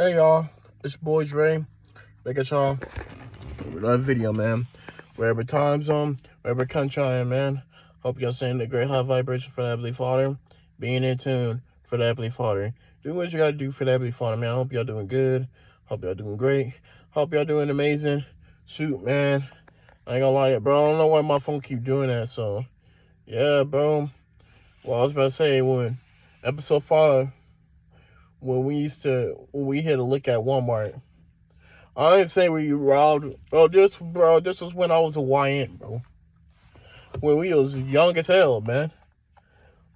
Hey y'all, it's your boy Dre. Back at y'all with another video, man. Wherever time zone, wherever country I am, man. Hope y'all sending the great high vibration for the Heavenly Father. Being in tune for the Heavenly Father. Doing what you gotta do for the Heavenly Father, man. I hope y'all doing good. Hope y'all doing great. Hope y'all doing amazing. Shoot, man. I ain't gonna lie, bro. I don't know why my phone keep doing that, so. Yeah, bro. Well, I was about to say, when episode 5, when we had to look at Walmart. I didn't say we robbed, This was when I was a YN, bro. When we was young as hell, man.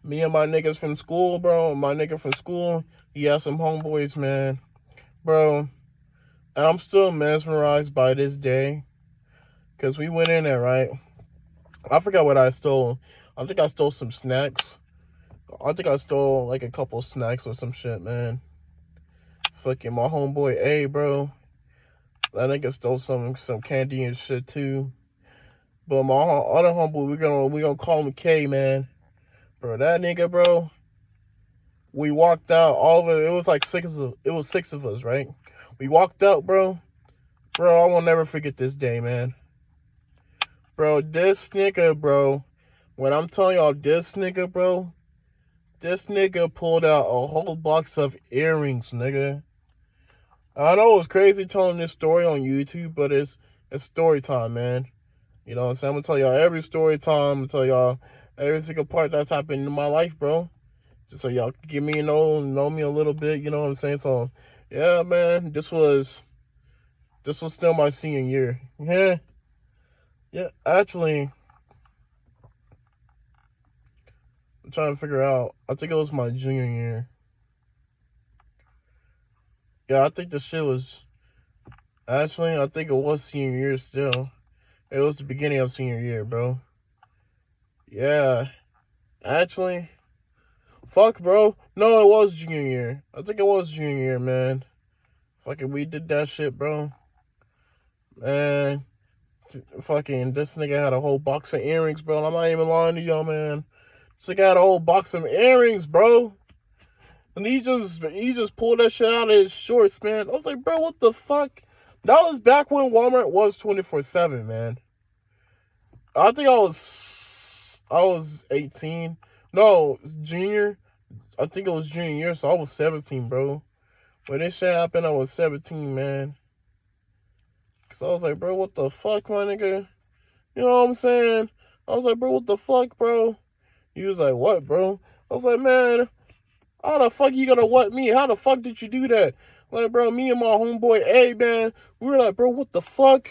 Me and my niggas from school, bro. My nigga from school, he had some homeboys, man, bro. And I'm still mesmerized by this day, cause we went in there, right? I forgot what I stole. I think I stole some snacks. I think I stole like a couple snacks or some shit, man. Fucking my homeboy A, bro. That nigga stole some candy and shit too. But my other homeboy, we gonna call him K, man. Bro, that nigga, bro. We walked out. All of it. It was like six of us, right? We walked out, bro. Bro, I will never forget this day, man. Bro, this nigga, bro. When I'm telling y'all, this nigga, bro. This nigga pulled out a whole box of earrings, nigga. I know it was crazy telling this story on YouTube, but it's story time, man. You know what I'm saying? I'm going to tell y'all every story time. I'm going to tell y'all every single part that's happened in my life, bro. Just so y'all can get me, know me a little bit, you know what I'm saying? So, yeah, man, this was still my senior year. Yeah, actually, I'm trying to figure out. I think it was my junior year. Yeah, I think this shit was, actually, I think it was senior year still. It was the beginning of senior year, bro. Yeah, actually, fuck, bro. No, it was junior year. I think it was junior year, man. Fucking, we did that shit, bro. Man, fucking, this nigga had a whole box of earrings, bro. And I'm not even lying to y'all, man. This nigga had a whole box of earrings, bro. And he just pulled that shit out of his shorts, man. I was like, bro, what the fuck? That was back when Walmart was 24/7, man. I think I was 18. No, junior. I think it was junior year, so I was 17, bro. When this shit happened, I was 17, man. Cause I was like, bro, what the fuck, my nigga? You know what I'm saying? I was like, bro, what the fuck, bro? He was like, what, bro? I was like, man, how the fuck you gonna what me? How the fuck did you do that? Like, bro, me and my homeboy, hey, man, we were like, bro, what the fuck?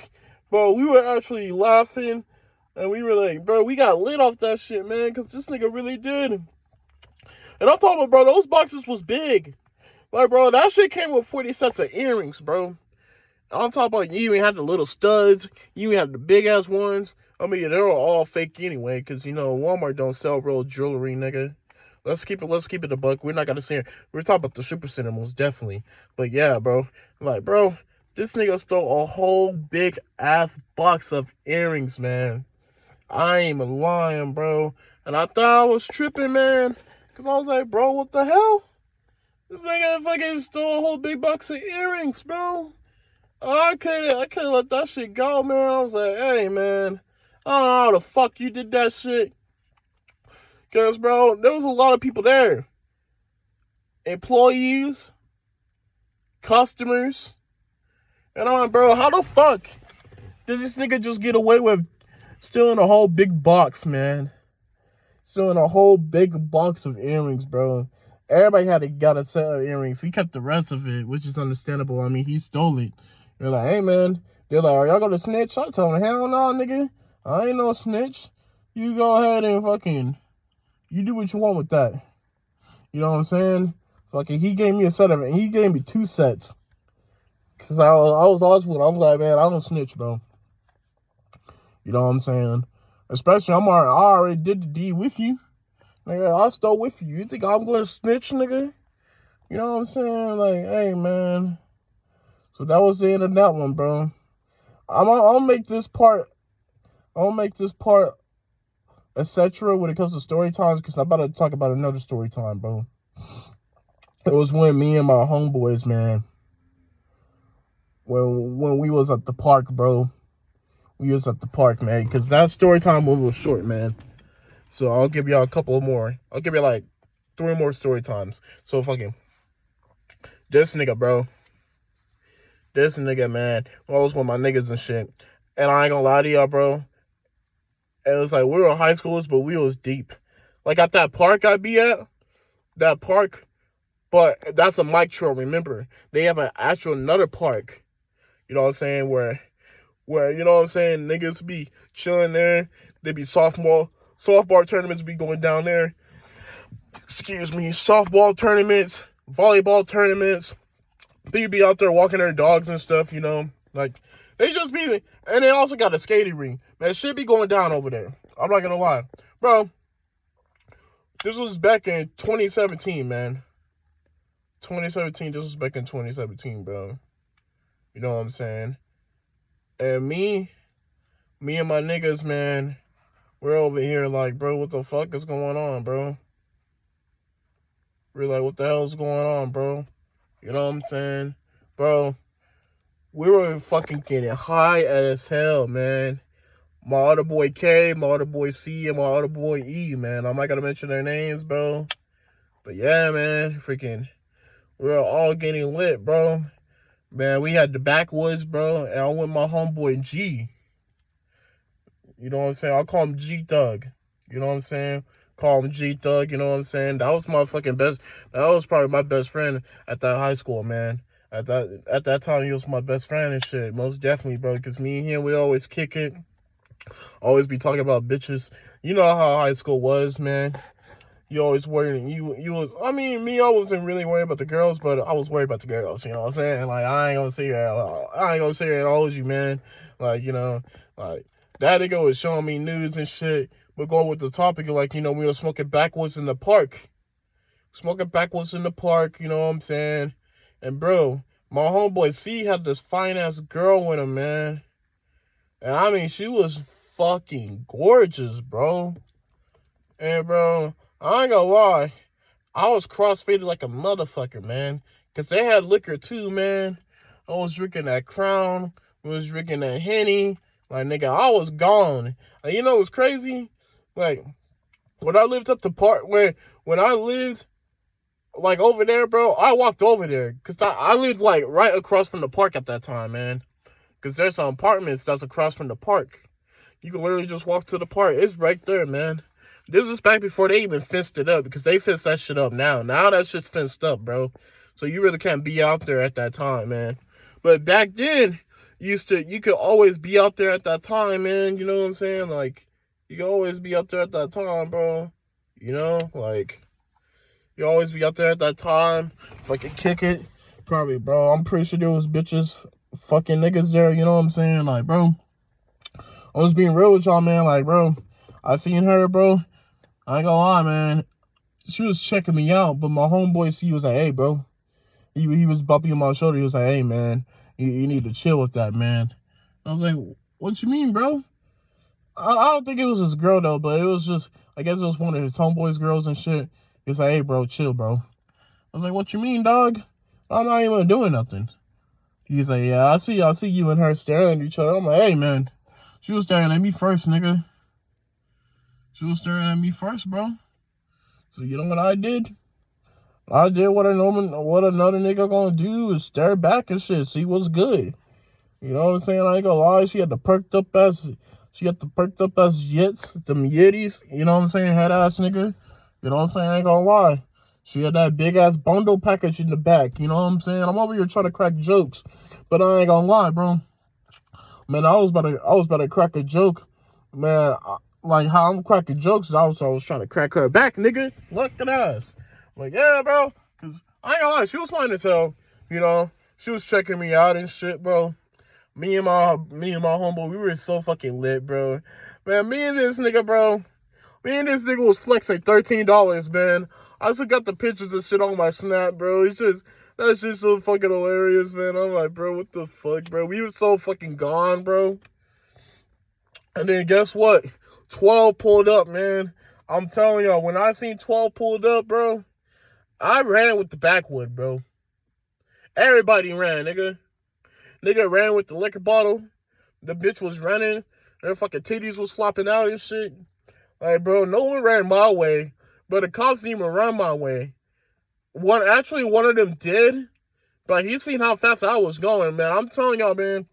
Bro, we were actually laughing. And we were like, bro, we got lit off that shit, man, because this nigga really did. And I'm talking about, bro, those boxes was big. Like, bro, that shit came with 40 sets of earrings, bro. I'm talking about, you even had the little studs. You even had the big-ass ones. I mean, they were all fake anyway, because, you know, Walmart don't sell real jewelry, nigga. Let's keep it a buck. We're not going to say, we're talking about the Super Center, most definitely. But, yeah, bro. Like, bro, this nigga stole a whole big-ass box of earrings, man. I ain't even lying, bro. And I thought I was tripping, man. Because I was like, bro, what the hell? This nigga fucking stole a whole big box of earrings, bro. I couldn't let that shit go, man. I was like, hey, man. I don't know how the fuck you did that shit. Because, bro, there was a lot of people there. Employees. Customers. And I'm like, bro, how the fuck did this nigga just get away with stealing a whole big box, man? Stealing a whole big box of earrings, bro. Everybody got a set of earrings. He kept the rest of it, which is understandable. I mean, he stole it. They're like, hey, man. They're like, are y'all gonna snitch? I tell them, hell no, nigga. I ain't no snitch. You go ahead and fucking, you do what you want with that. You know what I'm saying? Fucking, he gave me a set of it. He gave me 2 sets. Because I was honest with him. I was like, man, I don't snitch, bro. You know what I'm saying? Especially, I already did the deed with you. Nigga, I stole with you. You think I'm going to snitch, nigga? You know what I'm saying? Like, hey, man. So that was the end of that one, bro. I'll make this part, etc. when it comes to story times, because I'm about to talk about another story time, bro. It was when me and my homeboys, man. when we was at the park, bro. We was at the park, man, because that story time one was short, man. So I'll give y'all a couple more. I'll give you like 3 more story times. So fucking this nigga, bro. This nigga, man. I was with my niggas and shit. And I ain't gonna lie to y'all, bro. It was like we were high schoolers, but we was deep. Like at that park I be at, that park, but that's a mic trail, remember. They have an actual another park. You know what I'm saying? Where you know what I'm saying, niggas be chilling there. They be softball tournaments be going down there. Excuse me, softball tournaments, volleyball tournaments. People be out there walking their dogs and stuff, you know. Like, they just be, and they also got a skating ring. Man, shit be going down over there. I'm not gonna lie. Bro, this was back in 2017, man. 2017, this was back in 2017, bro. You know what I'm saying? And me and my niggas, man, we're over here like, bro, what the fuck is going on, bro? We're like, what the hell's going on, bro? You know what I'm saying? Bro, we were fucking getting high as hell, man. My other boy K, my other boy C, and my other boy E, man. I'm not gonna mention their names, bro. But yeah, man, freaking, we were all getting lit, bro. Man, we had the backwoods, bro, and I went with my homeboy G. You know what I'm saying? I'll call him G-Thug. You know what I'm saying? Call him G-Thug, you know what I'm saying? That was my fucking best, that was probably my best friend at that high school, man. At that time, he was my best friend and shit. Most definitely, bro, because me and him, we always kick it. Always be talking about bitches. You know how high school was, man. You always worried, you was, I mean, me, I wasn't really worried about the girls, but I was worried about the girls, you know what I'm saying? Like, I ain't gonna say it always you, man. Like, you know, like, that nigga was showing me news and shit, but going with the topic, like, you know, we were smoking backwoods in the park. Smoking backwoods in the park, you know what I'm saying? And, bro, my homeboy C had this fine-ass girl with him, man. And, I mean, she was fucking gorgeous, bro. And, bro, I ain't gonna lie, I was crossfaded like a motherfucker, man. Because they had liquor, too, man. I was drinking that Crown. I was drinking that Henny. Like, nigga, I was gone. And you know what's crazy? Like, when I lived up the park, when I lived, like, over there, bro, I walked over there. Because I lived, like, right across from the park at that time, man. Because there's some apartments that's across from the park. You can literally just walk to the park. It's right there, man. This was back before they even fenced it up. Because they fenced that shit up now. Now that shit's fenced up, bro. So you really can't be out there at that time, man. But back then, you could always be out there at that time, man. You know what I'm saying? Like, you could always be out there at that time, bro. You know? Like, you always be out there at that time. Fucking kick it. Probably, bro. I'm pretty sure there was bitches, fucking niggas there. You know what I'm saying? Like, bro, I was being real with y'all, man. Like, bro, I seen her, bro. I ain't gonna lie, man. She was checking me out, but my homeboy C was like, hey, bro. He was bumping on my shoulder. He was like, hey, man, you need to chill with that, man. I was like, what you mean, bro? I don't think it was his girl, though, but it was just, I guess it was one of his homeboys' girls and shit. He was like, hey, bro, chill, bro. I was like, what you mean, dog? I'm not even doing nothing. He's like, yeah, I see you and her staring at each other. I'm like, hey, man, she was staring at me first, nigga. She was staring at me first, bro. So you know what I did? I did what another nigga gonna do is stare back and shit, see what's good. You know what I'm saying? I ain't gonna lie, she had the perked up ass yits, them yitties, you know what I'm saying, head ass nigga. You know what I'm saying? I ain't gonna lie. She had that big ass bundle package in the back, you know what I'm saying? I'm over here trying to crack jokes, but I ain't gonna lie, bro. Man, I was about to crack a joke. Man, like how I'm cracking jokes, I was trying to crack her back, nigga. Look at us. Like, yeah, bro, because I ain't gonna lie, she was fine as hell, you know, she was checking me out and shit, bro. Me and my homeboy, we were so fucking lit, bro. Man, me and this nigga was flexing $13, man. I still got the pictures and shit on my Snap, bro. That's just so fucking hilarious, man. I'm like, bro, what the fuck, bro? We were so fucking gone, bro. And then guess what? 12 pulled up, man. I'm telling y'all, when I seen 12 pulled up, bro, I ran with the backwood, bro. Everybody ran, nigga. Nigga ran with the liquor bottle. The bitch was running. Her fucking titties was flopping out and shit. Like, bro, no one ran my way. But the cops didn't even run my way. One of them did. But he seen how fast I was going, man. I'm telling y'all, man.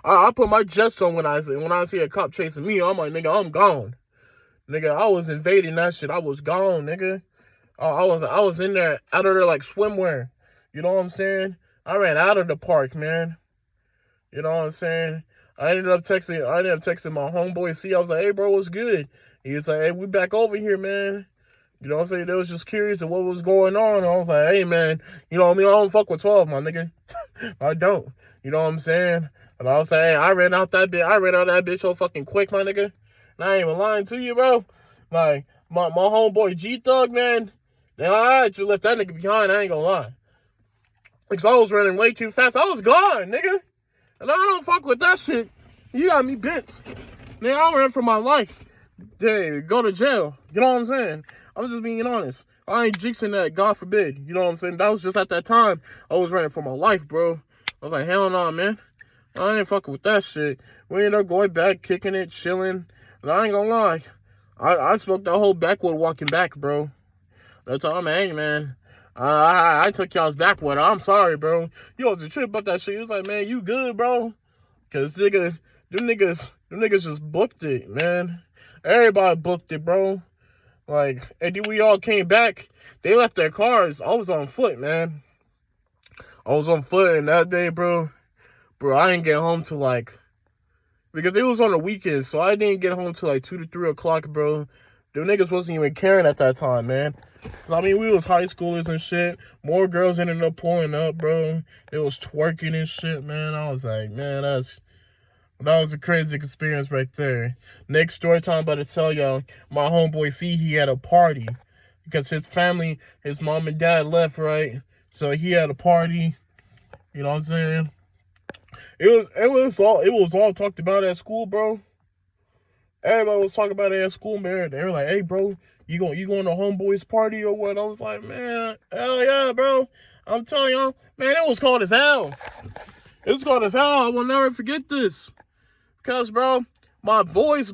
I put my jets on when I see a cop chasing me. I'm like, nigga, I'm gone. Nigga, I was invading that shit. I was gone, nigga. I was in there, out of there like swimwear. You know what I'm saying? I ran out of the park, man. You know what I'm saying? I ended up texting my homeboy C. I was like, hey, bro, what's good? He was like, hey, we back over here, man. You know what I'm saying? They was just curious of what was going on. And I was like, hey, man, you know what I mean? I don't fuck with 12, my nigga. I don't. You know what I'm saying? And I was like, hey, I ran out that bitch so fucking quick, my nigga. And I ain't even lying to you, bro. Like, my homeboy G-Thug, man. Man, I just left that nigga behind. I ain't gonna lie. Because I was running way too fast. I was gone, nigga. And I don't fuck with that shit. You got me bent. Man, I ran for my life. Dude, go to jail. You know what I'm saying? I'm just being honest. I ain't jinxing that, God forbid. You know what I'm saying? That was just at that time. I was running for my life, bro. I was like, hell no, man. I ain't fucking with that shit. We ended up going back, kicking it, chilling. And I ain't gonna lie. I smoked that whole backwood walking back, bro. That's all I'm saying, man. I took y'all's backwood. I'm sorry, bro. You was a trip about that shit. He was like, man, you good, bro? Cause them niggas just booked it, man. Everybody booked it, bro. Like, and then we all came back. They left their cars. I was on foot, man. I was on foot, and that day, bro, I didn't get home till like, because it was on the weekend, so I didn't get home till like 2 to 3 o'clock, bro. Them niggas wasn't even caring at that time, man. Cause I mean, we was high schoolers and shit. More girls ended up pulling up, bro. They was twerking and shit, man. I was like, man, that was a crazy experience right there. Next story time, I'm about to tell y'all, my homeboy C, he had a party. Because his family, his mom and dad left, right? So he had a party. You know what I'm saying? It was all talked about at school, bro. Everybody was talking about it at school, man. They were like, hey, bro, you going to homeboy's party or what? I was like, man, hell yeah, bro. I'm telling y'all, man, it was cold as hell. It was cold as hell. I will never forget this. Because, bro, my voice,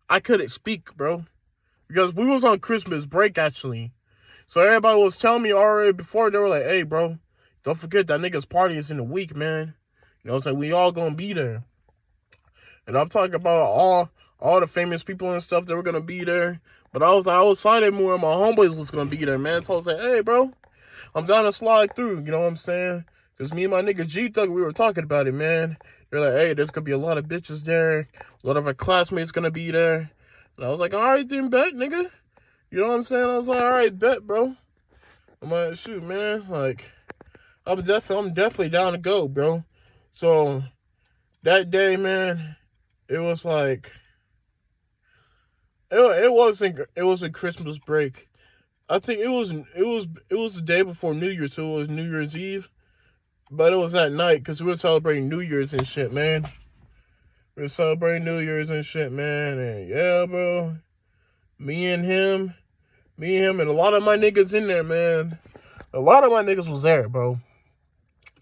I couldn't speak, bro. Because we was on Christmas break, actually. So everybody was telling me already before, they were like, hey, bro, don't forget that nigga's party is in a week, man. You know what I'm saying? We all gonna be there. And I'm talking about all the famous people and stuff that were gonna be there. But I was excited more and my homeboys was gonna be there, man. So I was like, hey, bro, I'm down to slide through. You know what I'm saying? Because me and my nigga G-Thug, we were talking about it, man. They're like, hey, there's gonna be a lot of bitches there. A lot of our classmates gonna be there. And I was like, all right, then, bet, nigga. You know what I'm saying? I was like, all right, bet, bro. I'm like, shoot, man. Like, I'm definitely down to go, bro. So that day, man, it was like, it wasn't Christmas break. I think it was the day before New Year's, so it was New Year's Eve. But it was at night, because we were celebrating New Year's and shit, man. We were celebrating New Year's and shit, man. And yeah, bro. Me and him, and a lot of my niggas in there, man. A lot of my niggas was there, bro.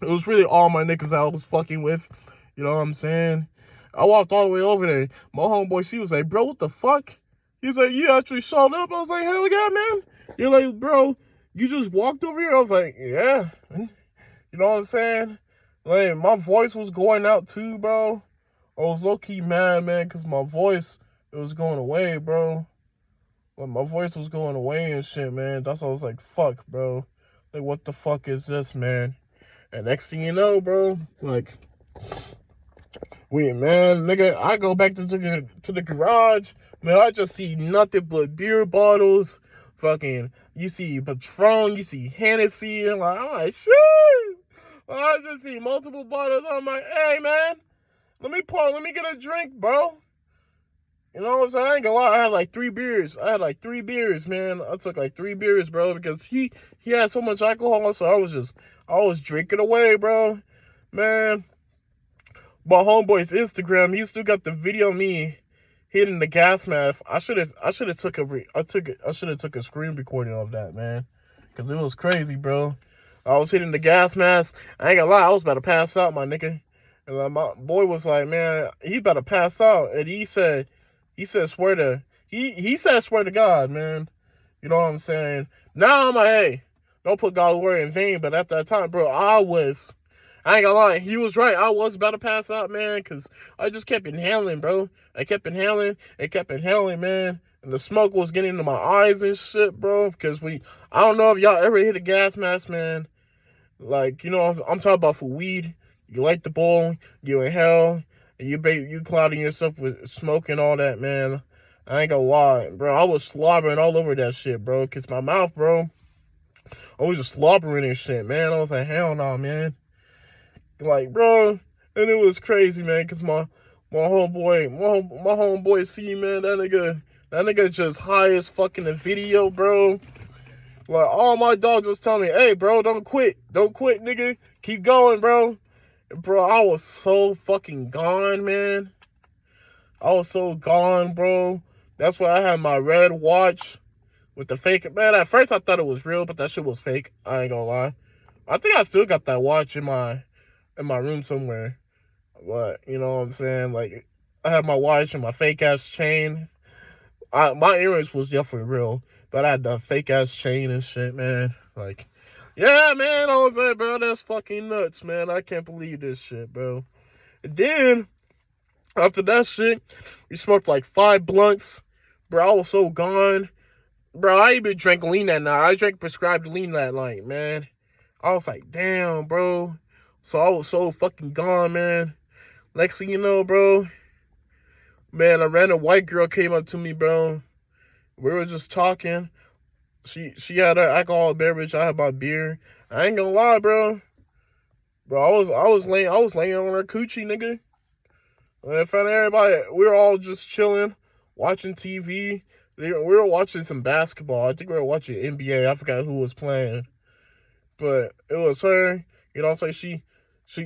It was really all my niggas I was fucking with. You know what I'm saying? I walked all the way over there. My homeboy, she was like, bro, what the fuck? He was like, you actually showed up? I was like, hell yeah, man. You're like, bro, you just walked over here? I was like, yeah. You know what I'm saying? Like, my voice was going out too, bro. I was low-key mad, man, because my voice, it was going away, bro. Like, my voice was going away and shit, man. That's why I was like, fuck, bro. Like, what the fuck is this, man? And next thing you know, bro, like, nigga, I go back to the garage, man, I just see nothing but beer bottles, fucking, you see Patron, you see Hennessy, and I'm like, shit. I just see multiple bottles. I'm like, hey, man, let me get a drink, bro. You know what I'm saying? I ain't gonna lie, I had like 3 beers. Man. I took like 3 beers, bro, because he had so much alcohol, so I was drinking away, bro. Man, my homeboy's Instagram, he still got the video of me hitting the gas mask. I should have took a screen recording of that, man, because it was crazy, bro. I was hitting the gas mask. I ain't gonna lie, I was about to pass out, my nigga. And my boy was like, man, he about to pass out. And he said, swear to, he said, swear to God, man. You know what I'm saying? Now I'm like, hey, don't put God's word in vain. But at that time, bro, I ain't gonna lie, he was right. I was about to pass out, man, because I just kept inhaling, bro. I kept inhaling, man. And the smoke was getting into my eyes and shit, bro. Because I don't know if y'all ever hit a gas mask, man. Like, you know, I'm talking about for weed. You light the bowl, you inhale, and you clouding yourself with smoke and all that, man. I ain't gonna lie, bro. I was slobbering all over that shit, bro. Because my mouth, bro, I was just slobbering and shit, man. I was like, hell no, man. Like, bro, and it was crazy, man. Because my homeboy, see, man, that nigga just high as fucking the video, bro. Like, all my dogs was telling me, hey, bro, don't quit, nigga. Keep going, bro. Bro, I was so fucking gone, man. I was so gone, bro. That's why I had my red watch with the fake. Man, at first I thought it was real, but that shit was fake. I ain't gonna lie. I think I still got that watch in my room somewhere. But, you know what I'm saying? Like, I had my watch and my fake-ass chain. My earrings was definitely real, but I had the fake-ass chain and shit, man. Like, yeah, man, I was like, bro, that's fucking nuts, man. I can't believe this shit, bro. And then, after that shit, we smoked like 5 blunts. Bro, I was so gone. Bro, I even drank lean that night. I drank prescribed lean that night, man. I was like, damn, bro. So I was so fucking gone, man. Next thing you know, bro, man, a random white girl came up to me, bro. We were just talking. She had her alcoholic beverage. I had my beer. I ain't gonna lie, bro. Bro, I was laying on her coochie, nigga. And in front of everybody, we were all just chilling, watching TV. We were watching some basketball. I think we were watching NBA. I forgot who was playing. But it was her. You know what I'm saying?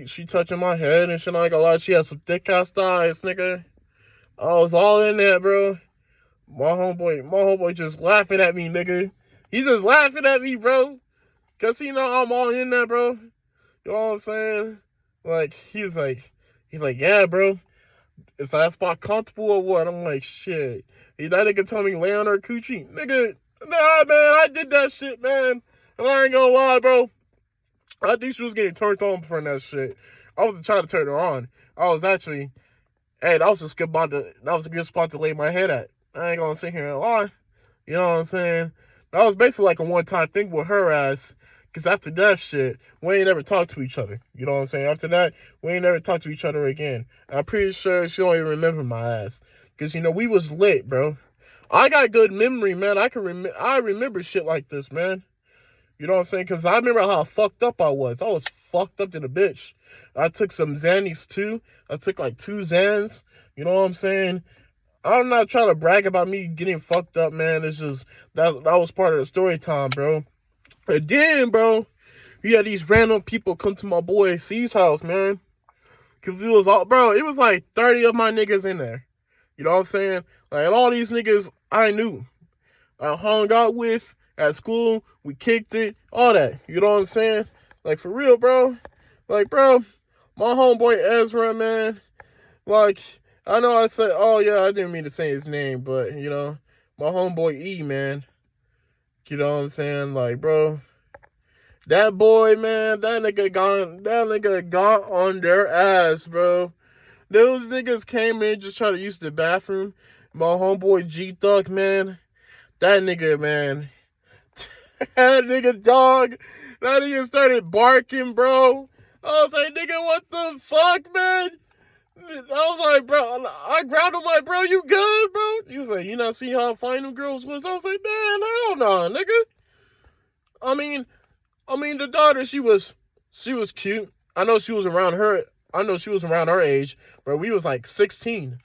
She touching my head and shit. I ain't gonna lie. She had some thick ass thighs, nigga. I was all in there, bro. My homeboy just laughing at me, nigga. He just laughing at me, bro. Cause he know I'm all in there, bro. You know what I'm saying? Like, he's like, yeah, bro. Is that spot comfortable or what? I'm like, shit. That nigga told me lay on her coochie. Nigga, nah, man, I did that shit, man. And I ain't gonna lie, bro. I think she was getting turned on from that shit. I wasn't trying to turn her on. I was actually, hey, that was a good spot to lay my head at. I ain't gonna sit here and lie. You know what I'm saying? That was basically like a one-time thing with her ass. Because after that shit, we ain't never talked to each other. You know what I'm saying? After that, we ain't never talked to each other again. I'm pretty sure she don't even remember my ass. Because, you know, we was lit, bro. I got good memory, man. I remember shit like this, man. You know what I'm saying? Because I remember how fucked up I was. I was fucked up to the bitch. I took some Xannies, too. I took, like, 2 Xans. You know what I'm saying? I'm not trying to brag about me getting fucked up, man. It's just, that was part of the story time, bro. And then, bro, we had these random people come to my boy C's house, man. Because it was all, bro, it was like 30 of my niggas in there. You know what I'm saying? Like, all these niggas I knew. I hung out with at school. We kicked it. All that. You know what I'm saying? Like, for real, bro. Like, bro, my homeboy Ezra, man. Like, I know I said, oh, yeah, I didn't mean to say his name. But, you know, my homeboy E, man. You know what I'm saying? Like, bro, that boy, man, that nigga got on their ass, bro. Those niggas came in just trying to use the bathroom. My homeboy G Thug, man, that nigga, man, that nigga dog, that nigga started barking, bro. I was like, nigga, what the fuck, man? I was like, bro, I grabbed him like, bro, you good, bro? He was like, you not see how fine them girls was? I was like, man, hell no, nigga. I mean, the daughter, she was cute. I know she was around her age, but we was like 16,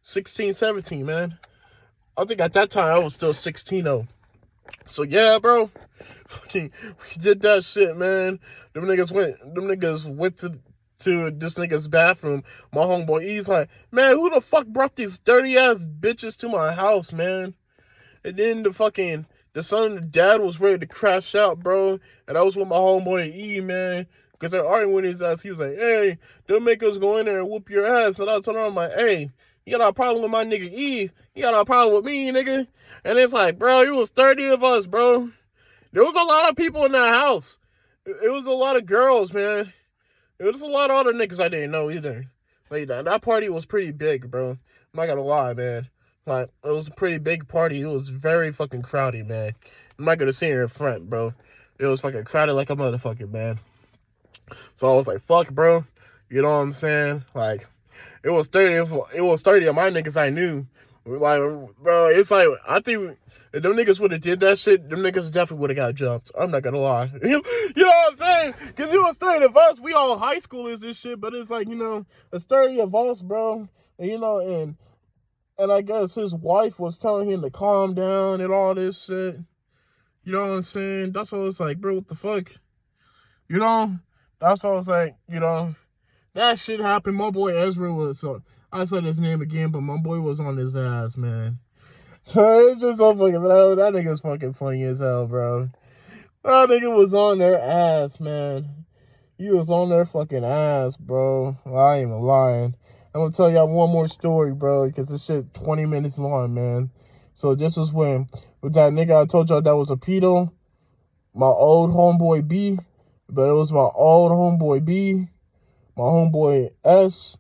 17, man. I think at that time I was still 16, though. So yeah, bro, fucking, we did that shit, man. Them niggas went to this nigga's bathroom. My homeboy E's like, man, who the fuck brought these dirty ass bitches to my house, man? And then the fucking The son and the dad was ready to crash out, bro. And I was with my homeboy E, man. Because I argued with his ass. He was like, hey, don't make us go in there and whoop your ass. And I told him, I'm like, hey, you got a problem with my nigga E. You got a problem with me, nigga. And it's like, bro, it was 30 of us, bro. There was a lot of people in that house. It was a lot of girls, man. It was a lot of other niggas I didn't know either. Like, that party was pretty big, bro. I'm not gonna lie, man. Like, it was a pretty big party. It was very fucking crowded, man. I'm not gonna sit here in front, bro. It was fucking crowded like a motherfucker, man. So I was like, fuck, bro. You know what I'm saying? Like, it was 30 of my niggas I knew. Like, bro, it's like, I think if them niggas would have did that shit, them niggas definitely would have got jumped. I'm not gonna lie. You know what I'm saying? Because it was 30 of us. We all high schoolers and shit, but it's like, you know, it's 30 of us, bro. And, you know, and I guess his wife was telling him to calm down and all this shit. You know what I'm saying? That's what it's like, bro, what the fuck? You know? That's what I was like, you know? That shit happened. My boy Ezra was, I said his name again, but my boy was on his ass, man. So it's just so fucking, bro. That nigga's fucking funny as hell, bro. That nigga was on their ass, man. He was on their fucking ass, bro. I ain't even lying. I'm gonna tell y'all one more story, bro, because this shit 20 minutes long, man. So this was when, with that nigga I told y'all that was a pedo, my old homeboy B, but it was my old homeboy B, my homeboy S,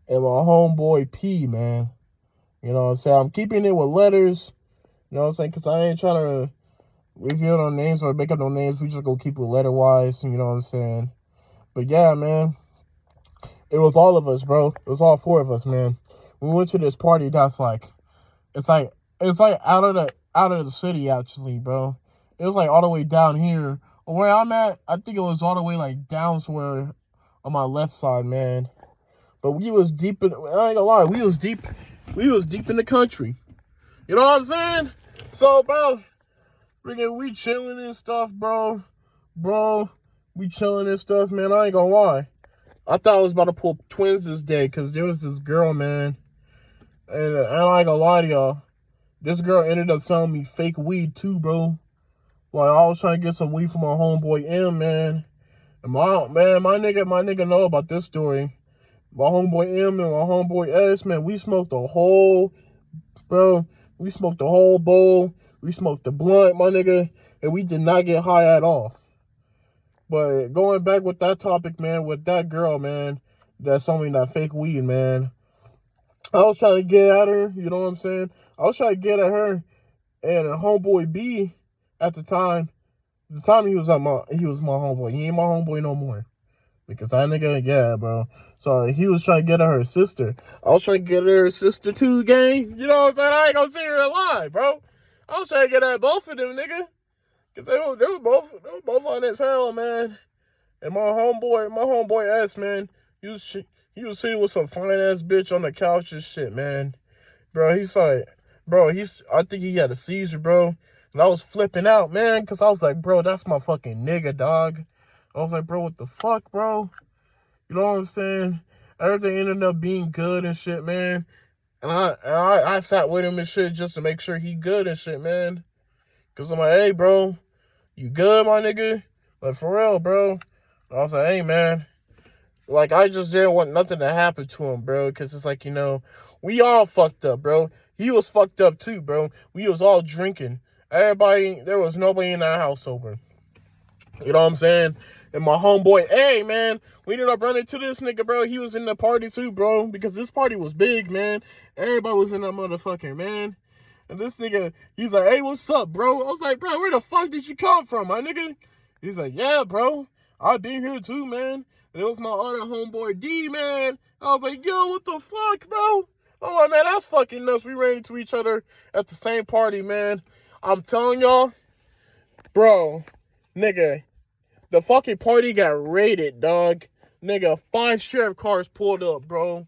and my homeboy P, man. You know what I'm saying? I'm keeping it with letters, you know what I'm saying? Because I ain't trying to reveal no names or make up no names. We just gonna keep it letter-wise, you know what I'm saying? But yeah, man. It was all of us, bro. It was all four of us, man. We went to this party that's like, it's like out of the city, actually, bro. It was like all the way down here. Where I'm at, I think it was all the way like down somewhere on my left side, man. But we was deep in, I ain't gonna lie, we was deep in the country. You know what I'm saying? So, bro, we chilling and stuff, bro. We chilling and stuff, man. I ain't gonna lie. I thought I was about to pull twins this day because there was this girl, man. And I ain't gonna lie to y'all. This girl ended up selling me fake weed too, bro. Like, I was trying to get some weed from my homeboy M, man. And my nigga know about this story. My homeboy M and my homeboy S, man, we smoked the whole bowl. We smoked the blunt, my nigga. And we did not get high at all. But going back with that topic, man, with that girl, man, that sold me that fake weed, man. I was trying to get at her, you know what I'm saying? I was trying to get at her, and homeboy B, at the time he was my homeboy. He ain't my homeboy no more. Because that nigga, yeah, bro. So he was trying to get at her sister. I was trying to get at her sister too, gang. You know what I'm saying? I ain't gonna see her alive, bro. I was trying to get at both of them, nigga. Cause they were both on as hell, man. And my homeboy S, man, he was sitting with some fine ass bitch on the couch and shit, man. Bro, I think he had a seizure, bro. And I was flipping out, man, cause I was like, bro, that's my fucking nigga, dog. I was like, bro, what the fuck, bro? You know what I'm saying? Everything ended up being good and shit, man. And I sat with him and shit just to make sure he good and shit, man. Cause I'm like, hey, bro, you good, my nigga? Like, for real, bro. And I was like, hey, man. Like, I just didn't want nothing to happen to him, bro. Cause it's like, you know, we all fucked up, bro. He was fucked up too, bro. We was all drinking. There was nobody in that house sober. You know what I'm saying? And my homeboy, hey, man, we ended up running into this nigga, bro. He was in the party too, bro. Because this party was big, man. Everybody was in that motherfucker, man. And this nigga, he's like, hey, what's up, bro? I was like, bro, where the fuck did you come from, my nigga? He's like, yeah, bro. I've been here too, man. And it was my other homeboy D, man. I was like, yo, what the fuck, bro? I'm like, man, that's fucking nuts. We ran into each other at the same party, man. I'm telling y'all, bro, nigga, the fucking party got raided, dog. Nigga, 5 sheriff cars pulled up, bro.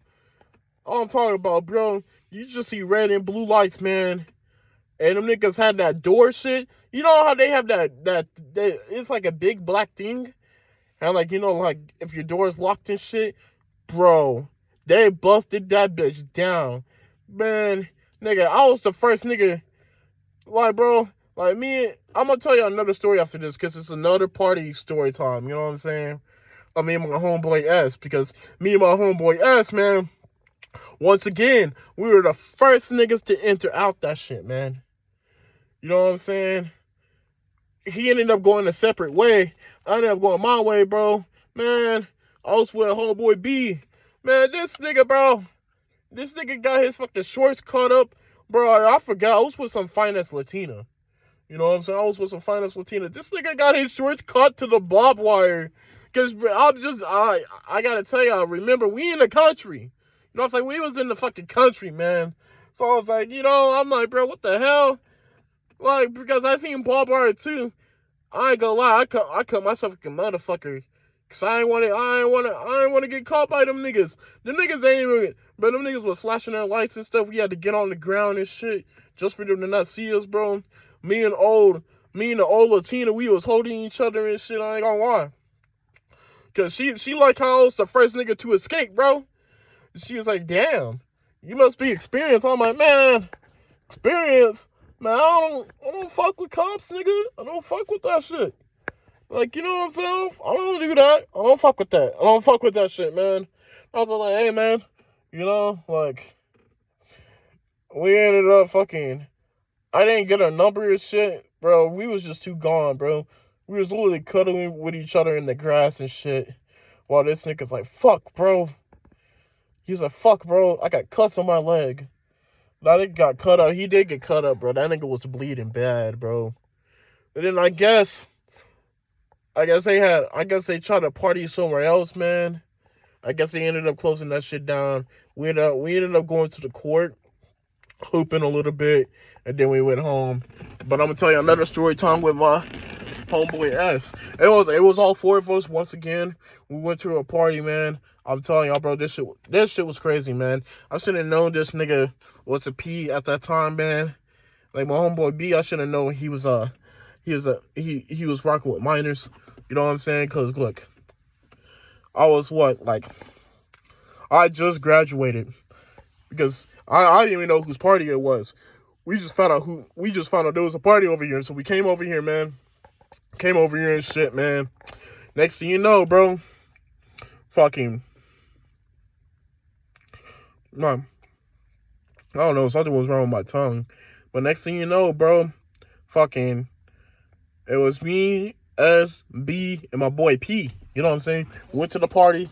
All I'm talking about, bro, you just see red and blue lights, man. And them niggas had that door shit. You know how they have it's like a big black thing? And like, you know, like if your door is locked and shit, bro, they busted that bitch down. Man, nigga, I was the first nigga, like, bro, Like I'm gonna tell you another story after this because it's another party story time. You know what I'm saying? I mean, my homeboy S, because me and my homeboy S, man, once again, we were the first niggas to enter out that shit, man. You know what I'm saying? He ended up going a separate way. I ended up going my way, bro. Man, I was with a homeboy B. Man, this nigga, bro. This nigga got his fucking shorts cut up. Bro, I forgot. I was with some finest Latina. You know what I'm saying? I was with some finest Latina. This nigga got his shorts cut to the barbed wire. Because I gotta tell y'all, remember, we in the country. You know what I'm saying? We was in the fucking country, man. So I was like, I'm like, bro, what the hell? Like, because I seen barbed wire too. I ain't gonna lie, I cut myself like a motherfucker. Cause I ain't wanna get caught by them niggas. The niggas ain't even, but them niggas was flashing their lights and stuff. We had to get on the ground and shit just for them to not see us, bro. Me and the old Latina, we was holding each other and shit. I ain't gonna lie. Cause she like how I was the first nigga to escape, bro. She was like, damn, you must be experienced. I'm like, man, experience? Man, I don't fuck with cops, nigga. I don't fuck with that shit. Like, you know what I'm saying? I don't do that. I don't fuck with that. I don't fuck with that shit, man. I was like, hey, man, like, we ended up fucking, I didn't get a number of shit, bro. We was just too gone, bro. We was literally cuddling with each other in the grass and shit. While this nigga's like, fuck, bro. He's like, fuck, bro. I got cuts on my leg. That nigga got cut up. He did get cut up, bro. That nigga was bleeding bad, bro. And then I guess they tried to party somewhere else, man. I guess they ended up closing that shit down. We ended up going to the court, hooping a little bit, and then we went home. But I'm gonna tell you another story time with my homeboy S. It was all four of us once again. We went to a party, man. I'm telling y'all, bro, this shit was crazy, man. I should have known this nigga was a P at that time, man. Like my homeboy B, I should have known he was rocking with minors. You know what I'm saying? Cause look, I was I just graduated because I didn't even know whose party it was. We just found out there was a party over here, so we came over here, man. Came over here and shit, man. Next thing you know, bro, fucking, man, I don't know, something was wrong with my tongue. But next thing you know, bro, fucking, it was me, S, B, and my boy P. You know what I'm saying? We went to the party.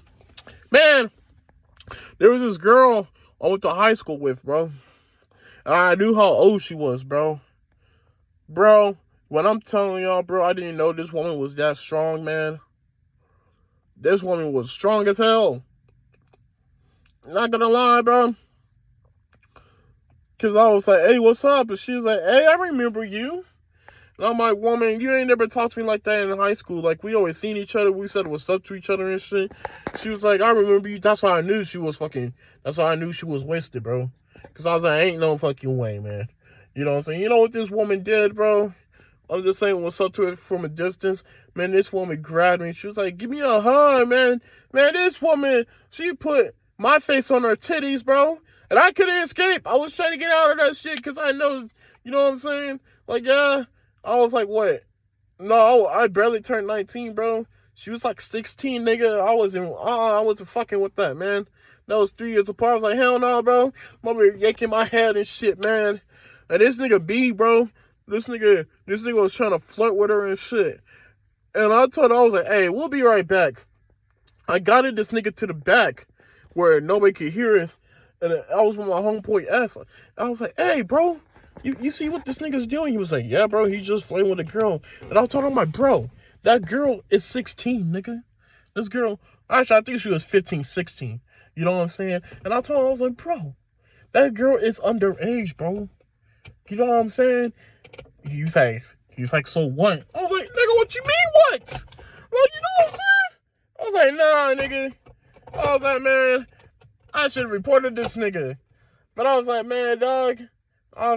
Man, there was this girl I went to high school with, bro. And I knew how old she was, bro. Bro, when I'm telling y'all, bro, I didn't know this woman was that strong, man. This woman was strong as hell. Not gonna lie, bro. Because I was like, hey, what's up? And she was like, hey, I remember you. And I'm like, woman, you ain't never talked to me like that in high school. Like, we always seen each other. We said what's up to each other and shit. She was like, I remember you. That's why I knew she was wasted, bro. Because I was like, ain't no fucking way, man. You know what I'm saying? You know what this woman did, bro? I'm just saying what's up to her from a distance. Man, this woman grabbed me. She was like, give me a hug, man. Man, this woman, she put my face on her titties, bro. And I couldn't escape. I was trying to get out of that shit because I know, you know what I'm saying? Like, yeah. I was like, what? No, I barely turned 19, bro. She was like 16, nigga. I wasn't fucking with that, man. That was 3 years apart. I was like, hell no, bro. Mama yanking my head and shit, man. And this nigga B, bro. This nigga was trying to flirt with her and shit. And I told her, I was like, hey, we'll be right back. I guided this nigga to the back where nobody could hear us. And I was with my homeboy S. I was like, hey, bro, you see what this nigga's doing? He was like, yeah, bro, he's just flirting with a girl. And I told him, my bro, that girl is 16, nigga. This girl, actually, I think she was 15, 16. You know what I'm saying? And I told him, I was like, bro, that girl is underage, bro. You know what I'm saying? He was like, so what? I was like, nigga, what you mean what? Like, you know what I'm saying? I was like, nah, nigga. I was like, man, I should have reported this nigga. But I was like, man, dog. I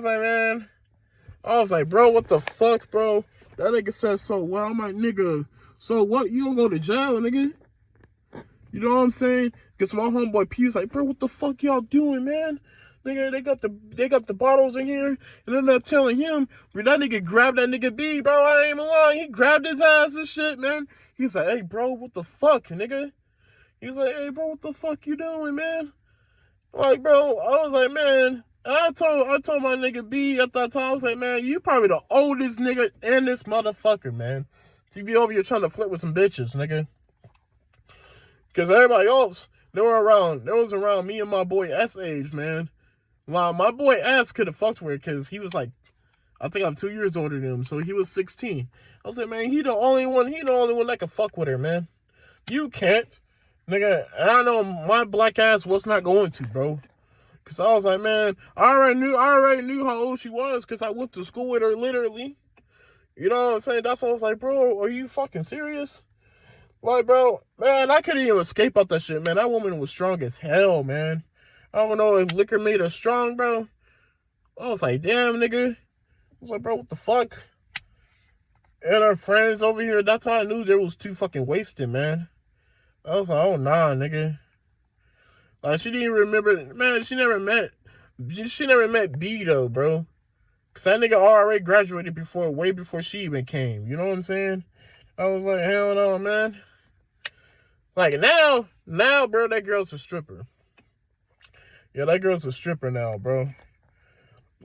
was like, bro, what the fuck, bro? That nigga said, so what? I'm like, nigga, so what? You don't go to jail, nigga? You know what I'm saying? Because my homeboy P was like, bro, what the fuck y'all doing, man? Nigga, they got the bottles in here, and they're not telling him. But that nigga grabbed that nigga B, bro. I ain't even lying. He grabbed his ass and shit, man. He's like, hey, bro, what the fuck, nigga? He's like, hey, bro, what the fuck you doing, man? Like, bro, I was like, man. I told my nigga B at that time, I was like, man, you probably the oldest nigga in this motherfucker, man. To be over here trying to flirt with some bitches, nigga. Because everybody else, they was around me and my boy S age, man. Well, my boy S could have fucked with her because he was like, I think I'm 2 years older than him, so he was 16. I was like, man, he the only one that can fuck with her, man. You can't. Nigga, and I know my black ass was not going to, bro. Cause I was like, man, I already knew how old she was because I went to school with her literally. You know what I'm saying? That's why I was like, bro, are you fucking serious? Like, bro, man, I couldn't even escape out that shit, man. That woman was strong as hell, man. I don't know if liquor made her strong, bro. I was like, damn, nigga. I was like, bro, what the fuck? And her friends over here, that's how I knew they was too fucking wasted, man. I was like, oh, nah, nigga. Like, she didn't remember, man, she never met B, though, bro. Because that nigga already graduated way before she even came. You know what I'm saying? I was like, hell no, man. Like, now, bro, that girl's a stripper. Yeah, that girl's a stripper now, bro.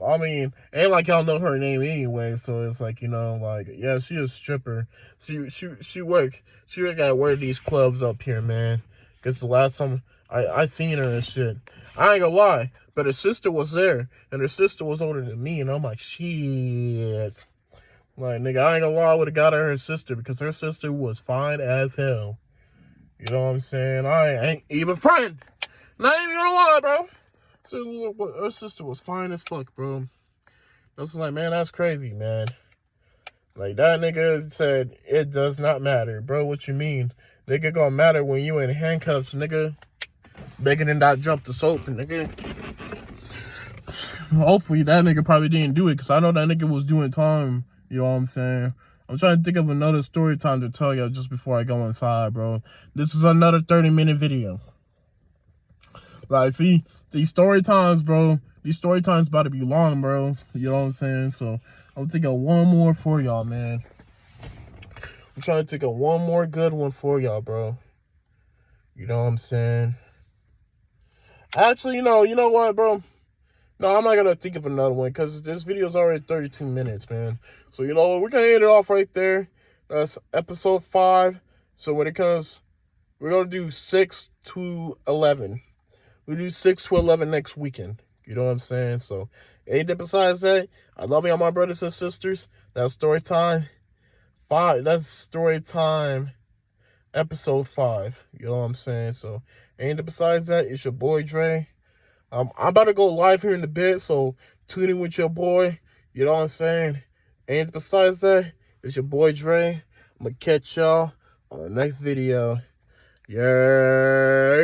I mean, ain't like y'all know her name anyway, so it's like, you know, like, yeah, she a stripper. She work at one of these clubs up here, man. Because the last time I seen her and shit. I ain't gonna lie, but her sister was there, and her sister was older than me, and I'm like, shit. Like, nigga, I ain't gonna lie, I would've got her sister, because her sister was fine as hell. You know what I'm saying? I ain't even friend. Not even gonna lie, bro. So her sister was fine as fuck, bro. I was like, man, that's crazy, man. Like, that nigga said, it does not matter. Bro, what you mean? Nigga gonna matter when you in handcuffs, nigga. Begging and not jump the soap, nigga. Hopefully, that nigga probably didn't do it, because I know that nigga was doing time. You know what I'm saying? I'm trying to think of another story time to tell y'all just before I go inside, bro. This is another 30-minute video. Like, see, these story times, bro. These story times about to be long, bro. You know what I'm saying? So, I'm taking one more for y'all, man. I'm trying to take one more good one for y'all, bro. You know what I'm saying? Actually, you know what, bro? No, I'm not going to think of another one because this video is already 32 minutes, man. So, you know what? We're going to end it off right there. That's episode 5. So, when it comes, we're going to do 6 to 11. We'll do 6 to 11 next weekend. You know what I'm saying? So, anything besides that, I love y'all, my brothers and sisters. That's story time 5. That's story time episode 5. You know what I'm saying? So, anything besides that, it's your boy Dre. I'm about to go live here in a bit, so tune in with your boy. You know what I'm saying? And besides that, it's your boy Dre. I'm going to catch y'all on the next video. Yeah.